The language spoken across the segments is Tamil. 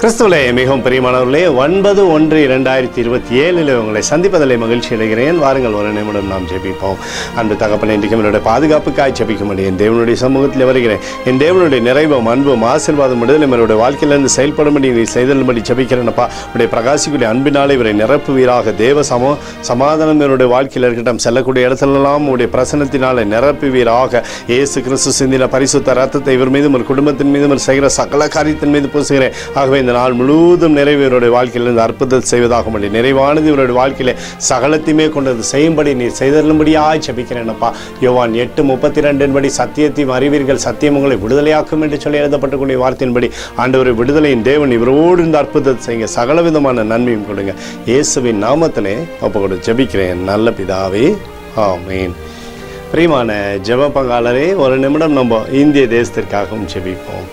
கிறிஸ்துவிலே மிகவும் பிரியமானவர்களே, 9/1/2027 உங்களை சந்திப்பதில் மகிழ்ச்சி அடைகிறேன். வாருங்கள், ஒரு நிமிடம் நாம் ஜெபிப்போம். அன்பு தகப்பனே, இன்றைக்கும் என்னுடைய பாதுகாப்புக்காய் ஜெபிக்கும்படி என் தேவனுடைய சமூகத்தில் வருகிறேன். என் தேவனுடைய நிறைவும் அன்பும் ஆசீர்வாதம் விடுதலை என்னுடைய வாழ்க்கையிலிருந்து செயல்படும்படி நீ செய்தல்படி ஜெபிக்கிறேன்ப்பா. உடைய பிரகாசிக்கூடிய அன்பினாலே இவரை நிரப்புவீராக. தேவ சமாதானம் என்னுடைய வாழ்க்கையில் இருக்கட்டும். செல்லக்கூடிய இடத்துலெல்லாம் உடைய பிரசனத்தினாலே நிரப்புவீராக. இயேசு கிறிஸ்து சிந்தின பரிசுத்த ரத்தத்தை இவர் மீதும் ஒரு குடும்பத்தின் மீதும் செய்கிற சகல காரியத்தின் மீது பூசுகிறேன். ஆகவே இந்த நாள் முழுவதும் நிறைவு இவருடைய வாழ்க்கையிலிருந்து அற்புதத்தை செய்வதாக முடியும். நிறைவானது இவருடைய வாழ்க்கையில சகலத்தையுமே கொண்டது செய்யும்படி நீ செய்தரும்படியாய் ஜெபிக்கிறேனப்பா. யோவான் 8:32 சத்தியத்தையும் அறிவீர்கள், சத்தியம் உங்களை விடுதலையாக்கும் என்று சொல்லி எழுதப்பட்டக்கூடிய வார்த்தையின்படி ஆண்டவரை விடுதலையின் தேவன் இவரோடு இந்த அற்புதத்தை செய்யுங்க. சகல விதமான நன்மையும் கொடுங்க. இயேசுவின் நாமத்திலே ஒப்புக்கொடு ஜெபிக்கிறேன் நல்ல பிதாவே, ஆமேன். பிரியமான ஜெப பங்காளரே, ஒரு நிமிடம் நம்ம இந்திய தேசத்திற்காகவும் ஜெபிப்போம்.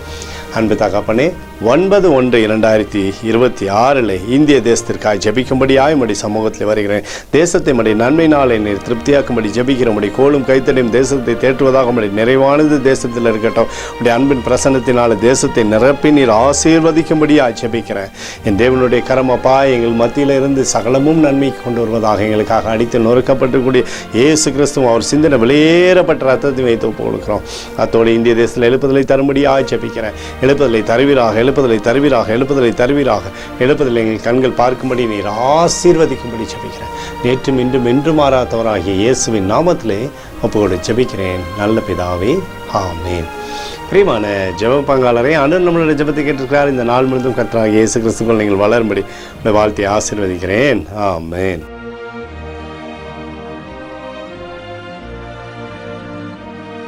அன்பு தகப்பனே, 9/1/2026 இந்திய தேசத்திற்காக ஜெபிக்கும்படியாய் உம்முடைய சமூகத்தில் வருகிறேன். தேசத்தை உம்முடைய நன்மை நாளை நீர் திருப்தியாக்கும்படி ஜெபிக்கிறபடி கோலும் கைத்தடியும் தேசத்தை தேற்றுவதாக உம்முடைய நிறைவானது தேசத்தில் இருக்கட்டும். உடைய அன்பின் பிரசன்னத்தினால தேசத்தை நிரப்பி நீர் ஆசீர்வதிக்கும்படியாய் ஜெபிக்கிறேன். என் தேவனுடைய கரமப்பா, எங்கள் மத்தியில் இருந்து சகலமும் நன்மைக்கு கொண்டு வருவதாக எங்களுக்காக அடித்து நொறுக்கப்பட்டுக்கூடிய இயேசு கிறிஸ்துவும் அவர் சிந்தனை வெளியேறப்பட்ட ரத்தத்தை வைத்து ஒப்பு கொடுக்கிறோம். அத்தோடு இந்திய தேசத்தில் எழுப்புதலை தரும்படியாய் ஜெபிக்கிறேன். எழுப்புதலை தருவீராக, எழுப்புதலை தருவீராக, எழுப்புதலை தருவீராக. எழுப்புதலை எங்கள் கண்கள் பார்க்கும்படி நீர் ஆசீர்வதிக்கும்படி ஜெபிக்கிறேன். நேற்றும் இன்றும் என்று மாறாதவராகிய இயேசுவின் நாமத்திலே ஒப்புக்கொடு ஜெபிக்கிறேன் நல்ல பிதாவே, ஆமேன். பிரியமான ஜெப பங்காளரே, ஆண்டவர் நம்மளுடைய ஜெபத்தை கேட்டிருக்கிறார். இந்த நாள் முழுவதும் கர்த்தராகிய இயேசு கிறிஸ்துவுக்குள் நீங்கள் வளரும்படி வாழ்த்தி ஆசீர்வதிக்கிறேன், ஆமேன்.